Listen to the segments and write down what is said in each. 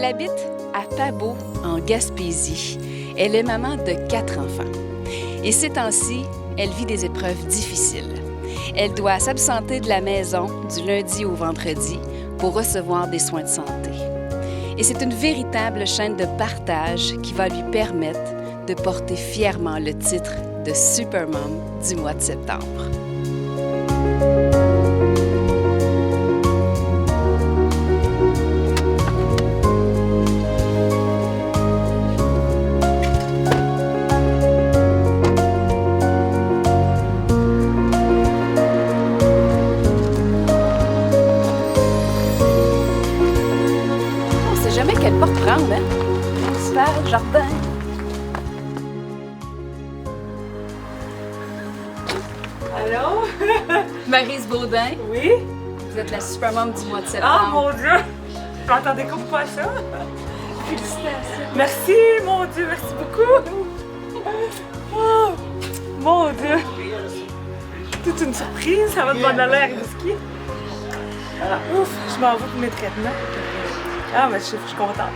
Elle habite à Pabeau, en Gaspésie. Elle est maman de 4 enfants. Et ces temps-ci, elle vit des épreuves difficiles. Elle doit s'absenter de la maison du lundi au vendredi pour recevoir des soins de santé. Et c'est une véritable chaîne de partage qui va lui permettre de porter fièrement le titre de Supermom du mois de septembre. Jamais quelle porte prendre, hein? Super, jardin. Allô? Maryse Baudin, Oui? vous êtes la Supermom du mois de septembre. Ah, mon Dieu! Je m'attendais comme pas à ça. Félicitations. Merci, mon Dieu, merci beaucoup. Oh, mon Dieu. Toute une surprise, ça va de bonne l'air whisky. Ouf, je m'en vais pour mes traitements. Ah, mais je suis contente.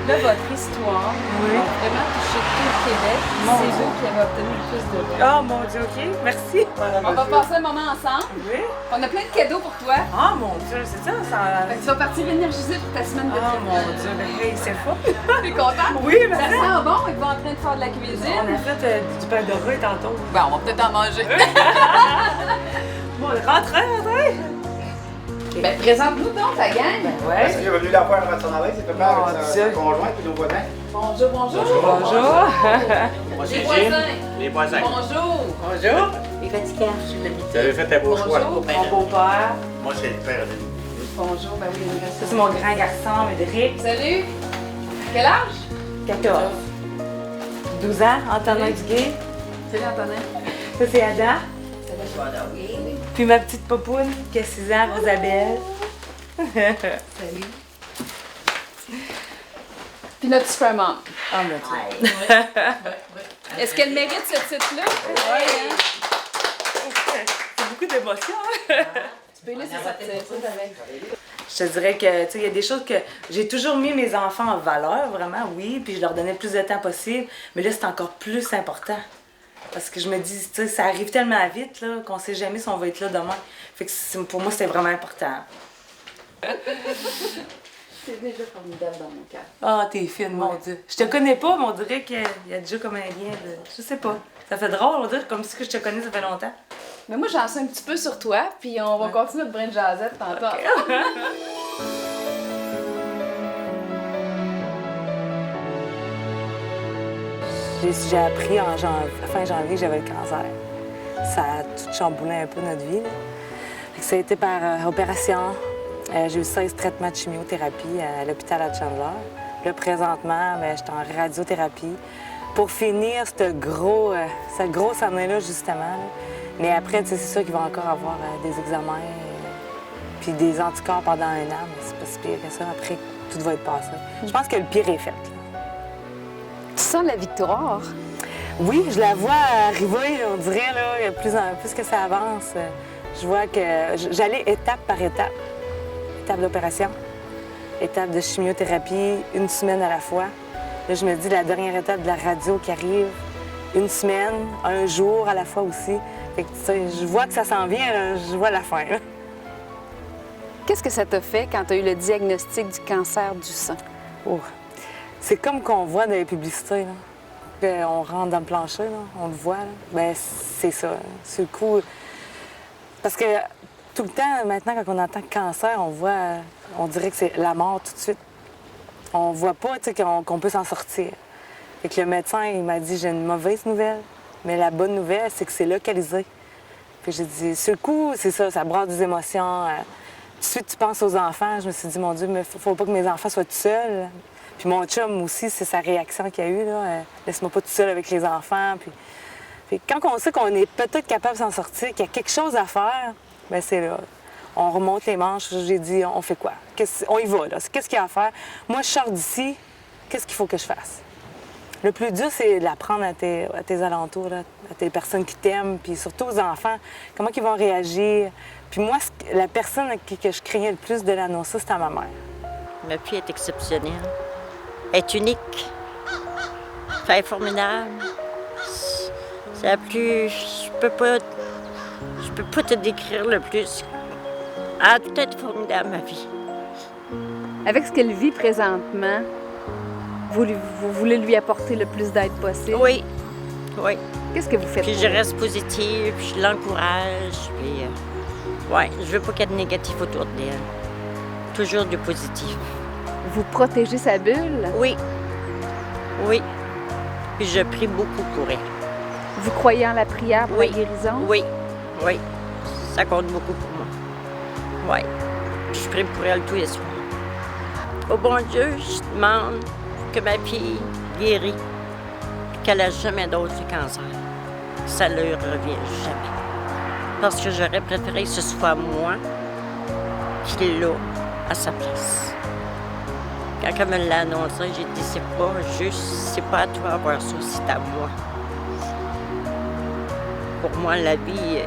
Là, votre histoire Oui. a vraiment touché tout le Québec. C'est vous qui avez obtenu le plus de votes. Ah, mon Dieu, OK, merci. On va passer un moment ensemble. Oui. On a plein de cadeaux pour toi. Ah, mon Dieu, c'est ça, ça... Fait que tu vas partir énergisé pour ta semaine de Ah, traitement. mon Dieu, mais hey, c'est fou. T'es content? Oui, mais Ça sent bon, ils vont en train de faire de la On cuisine. a fait du pain doré tantôt. Ben, on va peut-être en manger. Bon, rentrez. Ben, présente-nous donc ta gang. Ouais. Parce que j'ai venu la voir avant de s'en aller, c'est papa Mon avec Dieu. sa conjointe et nos voisins. Bonjour, bonjour. Bonjour. Moi, Les voisins. Les voisins. Bonjour. Bonjour. Les Vatican, je suis Vous avez fait un beau choix. Bonjour. Mon beau-père. Moi, c'est le père de Bonjour, ben oui, il Ça, c'est mon grand garçon, Médéric. Salut. Quel âge? 14. 12 ans, Antonin Duguay. Salut, Antonin. Ça, c'est Ada. oui. Puis ma petite popoune, qui a 6 ans, Rosabelle. Salut. Puis notre Supermom. Oh, mon Dieu. Est-ce qu'elle mérite ce titre-là? Ouais, hein? C'est beaucoup d'émotions. Tu peux laisser sortir. Je te dirais que, tu sais, il y a des choses que j'ai toujours mis mes enfants en valeur, vraiment, oui, puis je leur donnais le plus de temps possible, mais là, c'est encore plus important. Parce que je me dis, tu sais, ça arrive tellement vite, là, qu'on sait jamais si on va être là demain. Fait que pour moi, c'était vraiment important. C'est déjà formidable dans mon cœur. Ah, t'es fine, mon Dieu. Je te connais pas, mais on dirait qu'il y a déjà comme un lien de... Je sais pas. Ça fait drôle, on dirait comme si que je te connais, ça fait longtemps. Mais moi, j'en sais un petit peu sur toi, puis on va continuer notre brin de jasette tantôt. J'ai appris fin janvier que j'avais le cancer. Ça a tout chamboulé un peu notre vie. Fait que ça a été par opération. J'ai eu 16 traitements de chimiothérapie à l'hôpital à Chandler. Là, présentement, je suis en radiothérapie pour finir cette grosse année-là, justement. Là. Mais après, c'est sûr qu'il va encore avoir des examens puis des anticorps pendant 1 an, mais c'est pas si pire que ça. Après, tout va être passé. Je pense que le pire est fait. Là. Tu sens la victoire? Oui, je la vois arriver, on dirait, là, plus que ça avance. Je vois que j'allais étape par étape. Étape d'opération, étape de chimiothérapie, 1 semaine à la fois. Là, je me dis, la dernière étape de la radio qui arrive, 1 semaine, 1 jour à la fois aussi. Fait que, tu sais, je vois que ça s'en vient, là, je vois la fin. Là. Qu'est-ce que ça t'a fait quand tu as eu le diagnostic du cancer du sang? Oh. C'est comme qu'on voit dans les publicités, là. On rentre dans le plancher, là, on le voit. Là. Ben, c'est ça. C'est le coup. Parce que tout le temps, maintenant, quand on entend cancer, on dirait que c'est la mort tout de suite. On voit pas, tu sais, qu'on peut s'en sortir. Fait que le médecin, il m'a dit, j'ai une mauvaise nouvelle, mais la bonne nouvelle, c'est que c'est localisé. Puis j'ai dit, sur le coup, c'est ça, ça brasse des émotions. Tout de suite, tu penses aux enfants. Je me suis dit, mon Dieu, mais faut pas que mes enfants soient tout seuls. Puis mon chum aussi, c'est sa réaction qu'il y a eu, là. Laisse-moi pas tout seul avec les enfants. Puis quand on sait qu'on est peut-être capable de s'en sortir, qu'il y a quelque chose à faire, bien, c'est là. On remonte les manches. J'ai dit, on fait quoi? On y va, là. Qu'est-ce qu'il y a à faire? Moi, je sors d'ici. Qu'est-ce qu'il faut que je fasse? Le plus dur, c'est d'apprendre à tes alentours, là, à tes personnes qui t'aiment, puis surtout aux enfants, comment ils vont réagir. Puis moi, la personne que je craignais le plus de l'annoncer, c'était ma mère. Ma fille est exceptionnelle. Elle est unique. Elle est formidable. C'est la plus... Je peux pas te décrire le plus. Elle a tout être formidable, ma fille. Avec ce qu'elle vit présentement, vous voulez lui apporter le plus d'aide possible? Oui, oui. Qu'est-ce que vous faites? Puis je reste positive, puis je l'encourage, puis... ouais, je veux pas qu'il y ait de négatif autour d'elle. Toujours du positif. Vous protégez sa bulle? Oui, oui. Puis je prie beaucoup pour elle. Vous croyez en la prière pour Oui. la guérison? Oui, oui. Ça compte beaucoup pour moi. Oui. Je prie pour elle tous les soirs. Au bon Dieu, je demande que ma fille guérisse, puis qu'elle n'a jamais d'autre cancer. Ça ne leur revient jamais. Parce que j'aurais préféré que ce soit moi qui l'a à sa place. Quand elle me l'a annoncé, j'ai dit, c'est pas à toi d'avoir ça, c'est à moi. Pour moi, la vie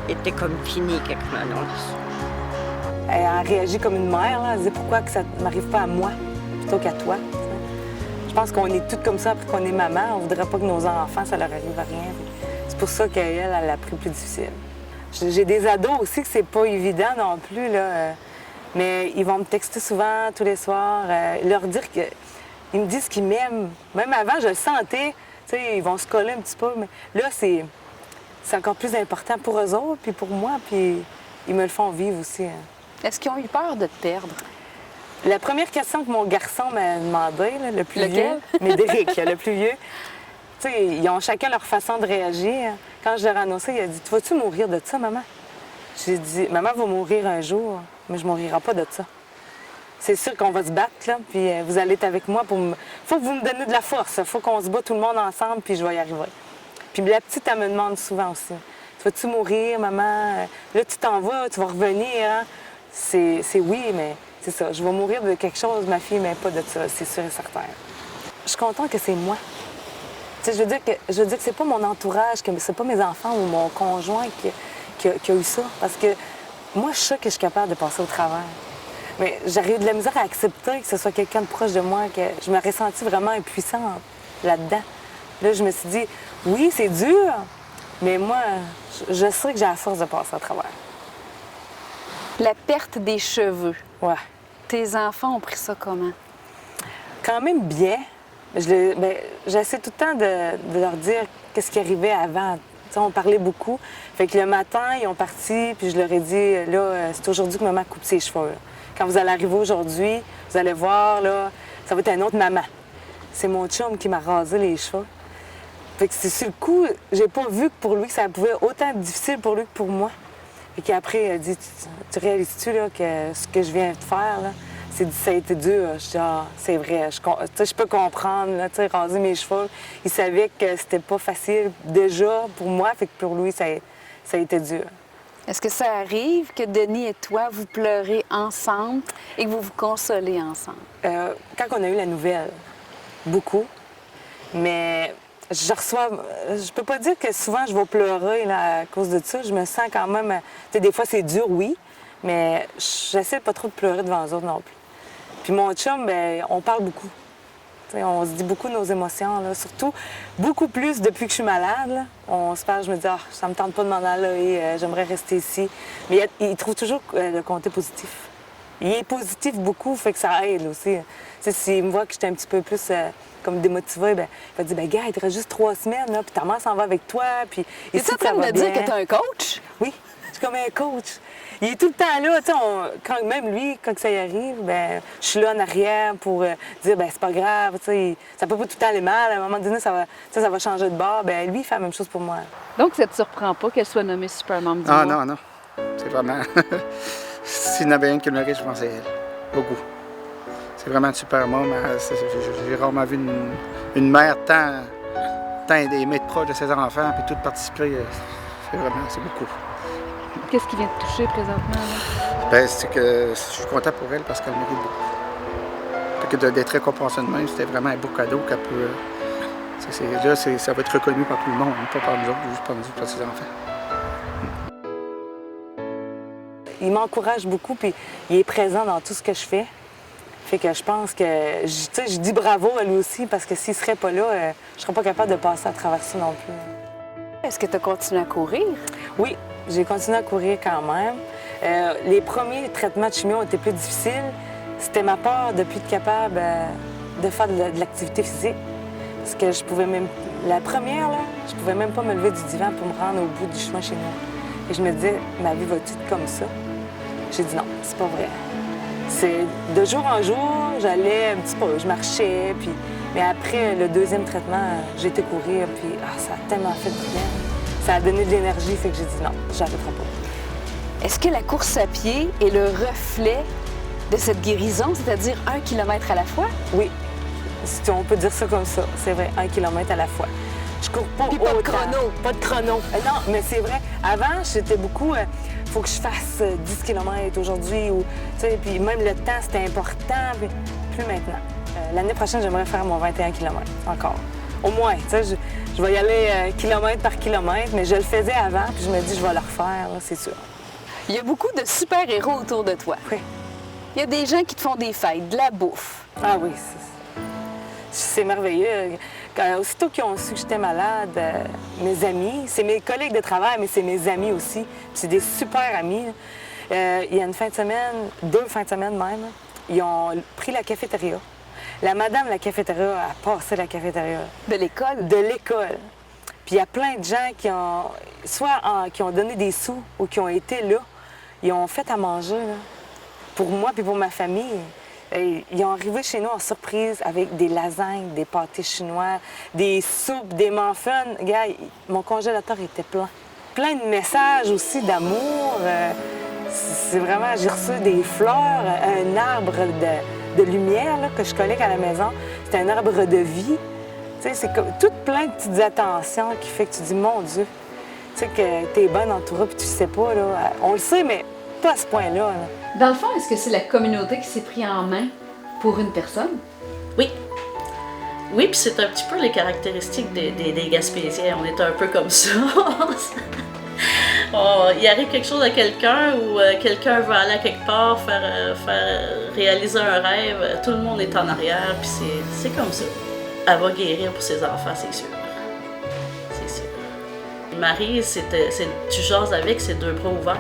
était comme finie quand elle m'a annoncé ça. Elle a réagi comme une mère, là. Elle disait pourquoi que ça ne m'arrive pas à moi plutôt qu'à toi. T'sais. Je pense qu'on est toutes comme ça après qu'on est maman. On ne voudrait pas que nos enfants, ça leur arrive à rien. C'est pour ça qu'elle, elle a pris plus difficile. J'ai des ados aussi que c'est pas évident non plus, là. Mais ils vont me texter souvent, tous les soirs, leur dire que... Ils me disent qu'ils m'aiment. Même avant, je le sentais. T'sais, ils vont se coller un petit peu. Mais là, c'est encore plus important pour eux autres, puis pour moi, puis ils me le font vivre aussi. Hein. Est-ce qu'ils ont eu peur de te perdre? La première question que mon garçon m'a demandé, là, le plus Lequel? vieux, Médéric, le plus vieux, tu sais, ils ont chacun leur façon de réagir. Quand je leur ai annoncé, il a dit « Tu vas-tu mourir de ça, maman? » J'ai dit « Maman va mourir un jour, mais je ne mourrai pas de ça. C'est sûr qu'on va se battre, là, puis vous allez être avec moi pour me... Faut que vous me donniez de la force. Il faut qu'on se bat tout le monde ensemble, puis je vais y arriver. » Puis la petite, elle me demande souvent aussi « Tu vas-tu mourir, maman? Là, tu t'en vas, tu vas revenir, hein? » C'est oui, mais c'est ça. Je vais mourir de quelque chose, ma fille, mais pas de ça, c'est sûr et certain. Je suis contente que c'est moi. Tu sais, je veux dire que c'est pas mon entourage, que c'est pas mes enfants ou mon conjoint qui a eu ça. Parce que moi, je sais que je suis capable de passer au travers. Mais j'aurais eu de la misère à accepter que ce soit quelqu'un de proche de moi, que je m'aurais sentie vraiment impuissante là-dedans. Là, je me suis dit, oui, c'est dur, mais moi, je sais que j'ai la force de passer au travers. La perte des cheveux. Ouais. Tes enfants ont pris ça comment? Quand même bien. J'essaie tout le temps de leur dire qu'est-ce qui arrivait avant. T'sais, on parlait beaucoup. Fait que le matin, ils ont parti, puis je leur ai dit, là, c'est aujourd'hui que maman coupe ses cheveux. Là. Quand vous allez arriver aujourd'hui, vous allez voir, là, ça va être une autre maman. C'est mon chum qui m'a rasé les cheveux. Fait que c'est sur le coup, j'ai pas vu que pour lui, que ça pouvait autant être difficile pour lui que pour moi. Et qu'après, elle dit, tu réalises-tu là, que ce que je viens de faire, là, ça a été dur. Je dis, ah, c'est vrai, je peux comprendre, là, raser mes cheveux. Il savait que c'était pas facile déjà pour moi, fait que pour lui, ça a été dur. Est-ce que ça arrive que Denis et toi, vous pleurez ensemble et que vous vous consolez ensemble? Quand on a eu la nouvelle, beaucoup, mais je peux pas dire que souvent je vais pleurer là, à cause de ça. Je me sens quand même... Tu sais, des fois, c'est dur, oui, mais j'essaie pas trop de pleurer devant eux autres non plus. Puis mon chum, bien, on parle beaucoup. T'sais, on se dit beaucoup nos émotions, là. Surtout beaucoup plus depuis que je suis malade. Là. On se parle, je me dis, ah, ça me tente pas de m'en aller, j'aimerais rester ici. Mais il trouve toujours le côté positif. Il est positif beaucoup, fait que ça aide aussi. S'il me voit que j'étais un petit peu plus comme démotivée, ben, il va dire, ben gars, il te reste juste 3 semaines, là, puis ta mère s'en va avec toi, puis Es-tu ici, en train de me dire que tu as un coach? Oui, je suis comme un coach. Il est tout le temps là, tu sais, même lui, quand ça y arrive, ben, je suis là en arrière pour dire, ben c'est pas grave, tu sais, ça peut pas tout le temps aller mal, à un moment donné, ça va changer de bord. Ben lui, il fait la même chose pour moi. Donc, ça te surprend pas qu'elle soit nommée Supermom du Ah mois? non. C'est vraiment... S'il y en avait une qui le mérite, je pense que c'est elle. Beaucoup. C'est vraiment une super mom. J'ai rarement vu une mère tant aimer être proche de ses enfants puis tout participer. C'est beaucoup. Qu'est-ce qui vient te toucher présentement? Là? Ben, c'est que je suis content pour elle parce qu'elle mérite beaucoup. Fait que d'être récompensée de même, c'était vraiment un beau cadeau qu'elle peut... Là, ça va être reconnu par tout le monde, pas par nous autres, juste par nous autres, par ses enfants. il m'encourage beaucoup, puis il est présent dans tout ce que je fais. Fait que je pense que, tu sais, je dis bravo à lui aussi, parce que s'il serait pas là, je serais pas capable de passer à travers ça non plus. Est-ce que tu as continué à courir? Oui, j'ai continué à courir quand même. Les premiers traitements de chimio ont été plus difficiles. C'était ma peur de plus être capable de faire de l'activité physique. Parce que je pouvais même... La première, là, je pouvais même pas me lever du divan pour me rendre au bout du chemin chez nous. Et je me disais, ma vie va-t-il être comme ça? J'ai dit non, c'est pas vrai. C'est de jour en jour, j'allais un petit peu, je marchais, puis... Mais après le deuxième traitement, j'ai été courir, puis ça a tellement fait du bien. Ça a donné de l'énergie, fait que j'ai dit non, j'arrêterai pas. Est-ce que la course à pied est le reflet de cette guérison, c'est-à-dire 1 kilomètre à la fois? Oui, si on peut dire ça comme ça, c'est vrai, 1 kilomètre à la fois. Je cours pas Puis pas de autant. chrono. Pas de chrono. Non, mais c'est vrai. Avant, j'étais beaucoup... faut que je fasse 10 km aujourd'hui. Ou, puis même le temps, c'était important. Puis plus maintenant. L'année prochaine, j'aimerais faire mon 21 km encore. Au moins, je vais y aller kilomètre par kilomètre, mais je le faisais avant, puis je me dis, je vais le refaire, c'est sûr. Il y a beaucoup de super-héros autour de toi. Oui. Il y a des gens qui te font des fêtes, de la bouffe. Ah oui, c'est merveilleux. Aussitôt qu'ils ont su que j'étais malade, mes amis, c'est mes collègues de travail, mais c'est mes amis aussi. C'est des super amis. Il y a une fin de semaine, 2 fins de semaine même, ils ont pris la cafétéria. La madame de la cafétéria a passé la cafétéria. De l'école? De l'école. Puis il y a plein de gens qui ont, qui ont donné des sous ou qui ont été là. Ils ont fait à manger, là, pour moi puis pour ma famille. Et ils ont arrivé chez nous en surprise avec des lasagnes, des pâtés chinois, des soupes, des muffins. Gars, mon congélateur était plein. Plein de messages aussi d'amour. C'est vraiment, j'ai reçu des fleurs, un arbre de lumière là, que je collecte à la maison. C'est un arbre de vie. C'est comme tout plein de petites attentions qui fait que tu dis, mon Dieu, tu sais que t'es bonne entourée puis tu sais pas, là. On le sait, mais pas à ce point-là. Là. Dans le fond, est-ce que c'est la communauté qui s'est pris en main pour une personne? Oui. Oui, puis c'est un petit peu les caractéristiques des Gaspésiens. On est un peu comme ça. Il arrive quelque chose à quelqu'un ou quelqu'un veut aller à quelque part, faire réaliser un rêve, tout le monde est en arrière, puis c'est comme ça. Elle va guérir pour ses enfants, c'est sûr. C'est sûr. Marie, tu jases avec ses 2 bras ouverts.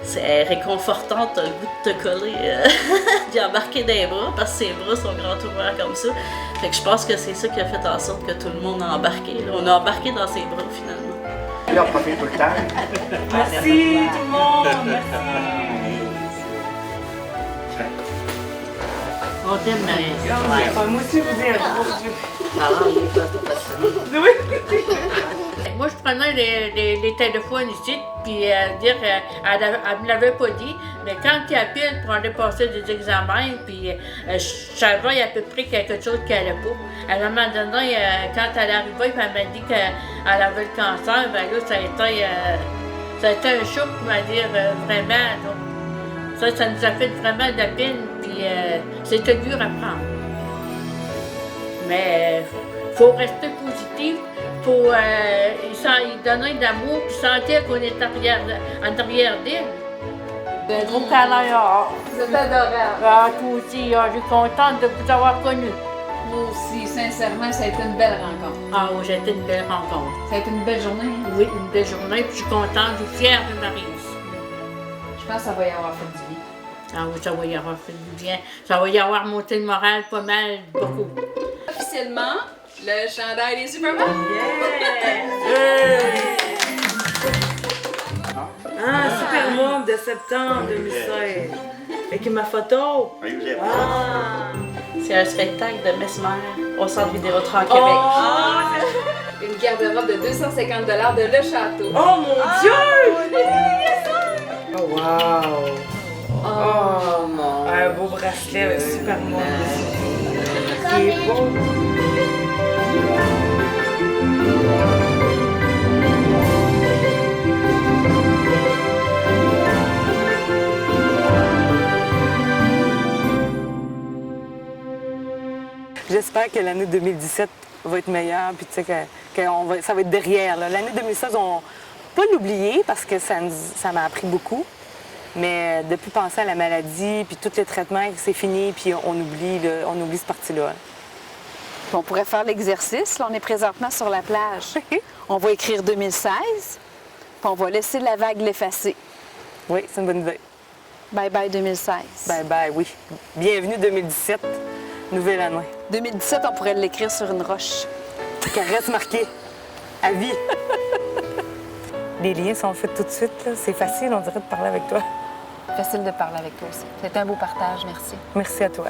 C'est réconfortant, t'as le goût de te coller, d'y embarquer dans les bras, parce que ses bras sont grands ouverts comme ça. Fait que je pense que c'est ça qui a fait en sorte que tout le monde a embarqué. Là. On a embarqué dans ses bras, finalement. Là, on profite tout le temps. Merci tout le monde! Merci! On t'aime, Marie. Moi aussi, je vous dis un gros Moi, je prenais les téléphones ici, puis elle me l'avait pas dit, mais quand il appelle pour aller passer des examens, puis je savais à peu près quelque chose qui allait pas. À un moment donné, quand elle est arrivée, puis elle m'a dit qu'elle avait le cancer, ben là, ça a été un choc, on va dire, vraiment. Donc, ça nous a fait vraiment de la peine, puis c'était dur à prendre. Mais faut rester positif, faut y donner de l'amour, puis sentir qu'on est en arrière d'elle. Gros câlin, Vous êtes adorable. toi aussi, je suis contente de vous avoir connu. Moi aussi, sincèrement, ça a été une belle rencontre. Ah oui, j'ai été une belle rencontre. Ça a été une belle journée. Hein? Oui, une belle journée, puis je suis contente, je suis fière de Marie aussi. Je pense que ça va y avoir fait du bien. Ah oui, ça va y avoir fait du bien. Ça va y avoir monté le moral pas mal, beaucoup. Officiellement, le chandail des Superman. Ah, Super Mom de septembre 2016. Avec ma photo. C'est un spectacle de Mesmer au Centre Vidéotron à Québec. Une garde-robe de 250 $ de Le Château. Oh mon Dieu! Oh wow! Oh mon! Un beau bracelet avec Super Mom dessus. Qui est beau! J'espère que l'année 2017 va être meilleure, puis tu sais que ça va être derrière. L'année 2016, on ne peut pas l'oublier parce que ça m'a appris beaucoup. Mais de plus penser à la maladie, puis tous les traitements, c'est fini, puis on oublie cette partie-là. Puis on pourrait faire l'exercice. Là, on est présentement sur la plage. On va écrire 2016, puis on va laisser la vague l'effacer. Oui, c'est une bonne idée. Bye bye 2016. Bye bye, oui. Bienvenue 2017, nouvelle année. 2017, on pourrait l'écrire sur une roche. Qu'elle reste marquée à vie. Les liens sont faits tout de suite, là. C'est facile, on dirait, de parler avec toi. Facile de parler avec toi aussi. C'est un beau partage, merci. Merci à toi.